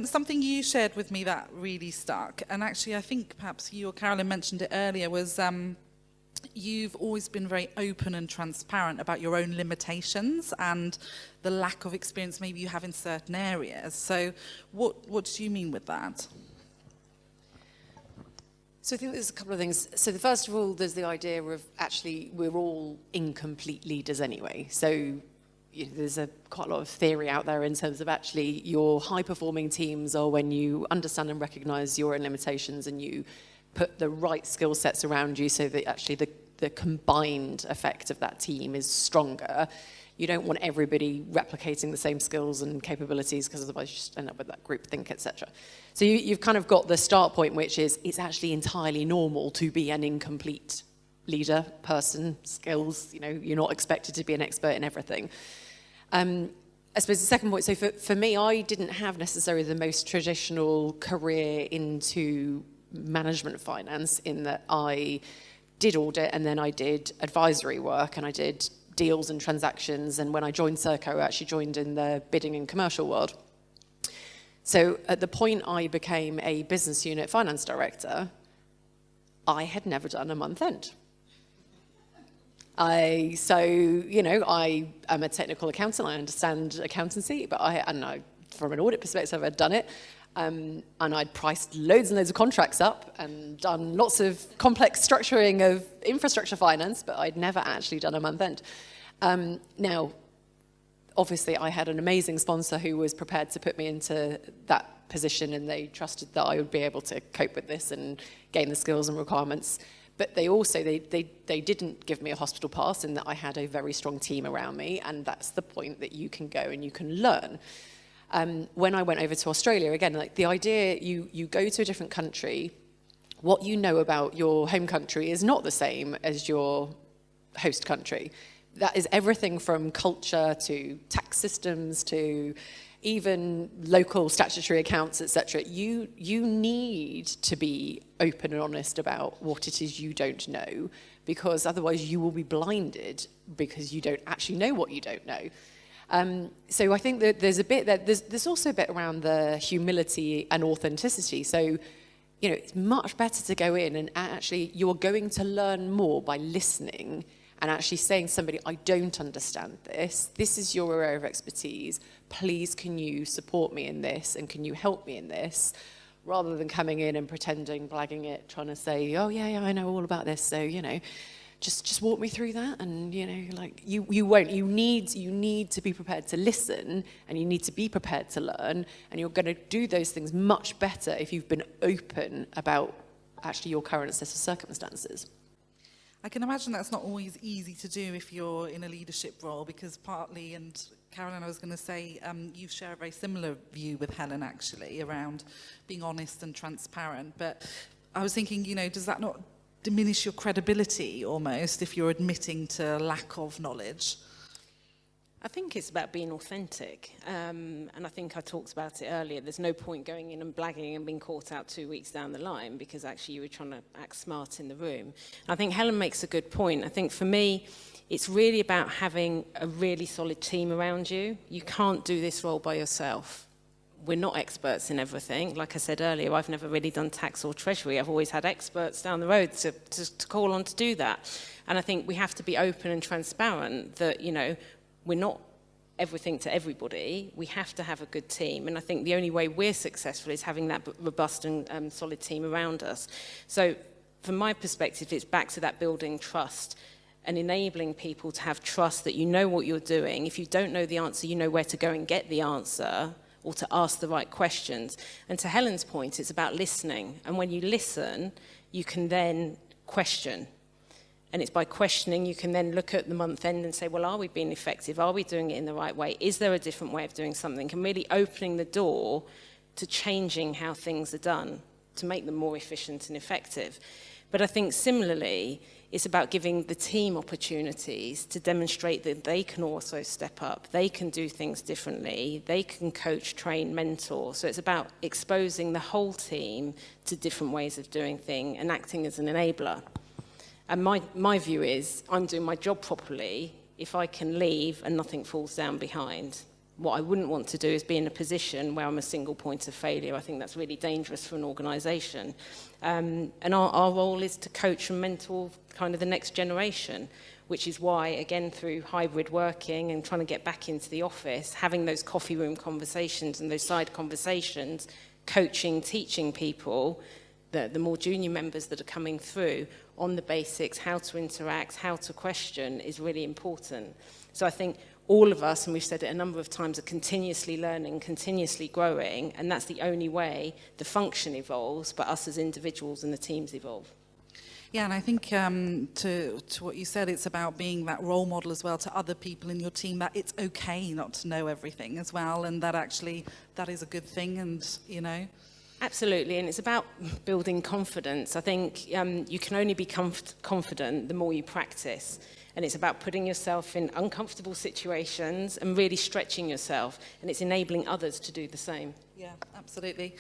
something you shared with me that really stuck, and actually I think perhaps you or Carolyn mentioned it earlier, was you've always been very open and transparent about your own limitations and the lack of experience maybe you have in certain areas. So what do you mean with that? So I think there's a couple of things. So first of all, there's the idea of actually we're all incomplete leaders anyway. So there's quite a lot of theory out there in terms of actually your high-performing teams are when you understand and recognise your own limitations and you put the right skill sets around you so that actually the combined effect of that team is stronger. You don't want everybody replicating the same skills and capabilities because otherwise you just end up with that groupthink, etc. So you've kind of got the start point, which is it's actually entirely normal to be an incomplete leader, person, skills. You're not expected to be an expert in everything. I suppose the second point, so for me, I didn't have necessarily the most traditional career into management finance in that I did audit and then I did advisory work and I did deals and transactions, and when I joined Serco, I actually joined in the bidding and commercial world. So at the point I became a business unit finance director, I had never done a month end. I am a technical accountant, I understand accountancy, but from an audit perspective, I'd done it. And I'd priced loads and loads of contracts up and done lots of complex structuring of infrastructure finance, but I'd never actually done a month end. Now, obviously, I had an amazing sponsor who was prepared to put me into that position, and they trusted that I would be able to cope with this and gain the skills and requirements. But they also, they didn't give me a hospital pass in that I had a very strong team around me, and that's the point that you can go and you can learn. When I went over to Australia, again, like the idea, you go to a different country, what you know about your home country is not the same as your host country. That is everything from culture to tax systems to even local statutory accounts, etc. You need to be open and honest about what it is you don't know, because otherwise you will be blinded because you don't actually know what you don't know. So I think that there's a bit that there's also a bit around the humility and authenticity. So, it's much better to go in and actually you're going to learn more by listening and actually saying to somebody, I don't understand this. This is your area of expertise. Please, can you support me in this? And can you help me in this? Rather than coming in and pretending, blagging it, trying to say, oh, yeah, I know all about this. So, just walk me through that. And, you won't. You need to be prepared to listen, and you need to be prepared to learn. And you're going to do those things much better if you've been open about actually your current set of circumstances. I can imagine that's not always easy to do if you're in a leadership role, because partly, and Carolyn, I was going to say, you share a very similar view with Helen, actually, around being honest and transparent. But I was thinking, does that not diminish your credibility almost if you're admitting to lack of knowledge? I think it's about being authentic, and I think I talked about it earlier. There's no point going in and blagging and being caught out 2 weeks down the line because actually you were trying to act smart in the room. And I think Helen makes a good point. I think for me, it's really about having a really solid team around you. You can't do this role by yourself. We're not experts in everything. Like I said earlier, I've never really done tax or treasury. I've always had experts down the road to call on to do that. And I think we have to be open and transparent that, we're not everything to everybody. We have to have a good team. And I think the only way we're successful is having that robust and solid team around us. So from my perspective, it's back to that building trust and enabling people to have trust that you know what you're doing. If you don't know the answer, you know where to go and get the answer, or to ask the right questions. And to Helen's point, it's about listening. And when you listen, you can then question. And it's by questioning you can then look at the month end and say, well, are we being effective? Are we doing it in the right way? Is there a different way of doing something? And really opening the door to changing how things are done to make them more efficient and effective. But I think similarly, it's about giving the team opportunities to demonstrate that they can also step up. They can do things differently. They can coach, train, mentor. So it's about exposing the whole team to different ways of doing things and acting as an enabler. And my view is, I'm doing my job properly if I can leave and nothing falls down behind. what I wouldn't want to do is be in a position where I'm a single point of failure. I think that's really dangerous for an organisation. And our role is to coach and mentor kind of the next generation, which is why, again, through hybrid working and trying to get back into the office, having those coffee room conversations and those side conversations, coaching, teaching people, the more junior members that are coming through on the basics, how to interact, how to question is really important. So I think all of us, and we've said it a number of times, are continuously learning, continuously growing, and that's the only way the function evolves, but us as individuals and the teams evolve. Yeah, and I think to what you said, it's about being that role model as well to other people in your team, that it's okay not to know everything as well, and that actually that is a good thing, and, you know. Absolutely, and it's about building confidence. I think you can only be confident the more you practice. And it's about putting yourself in uncomfortable situations and really stretching yourself. And it's enabling others to do the same. Yeah, absolutely.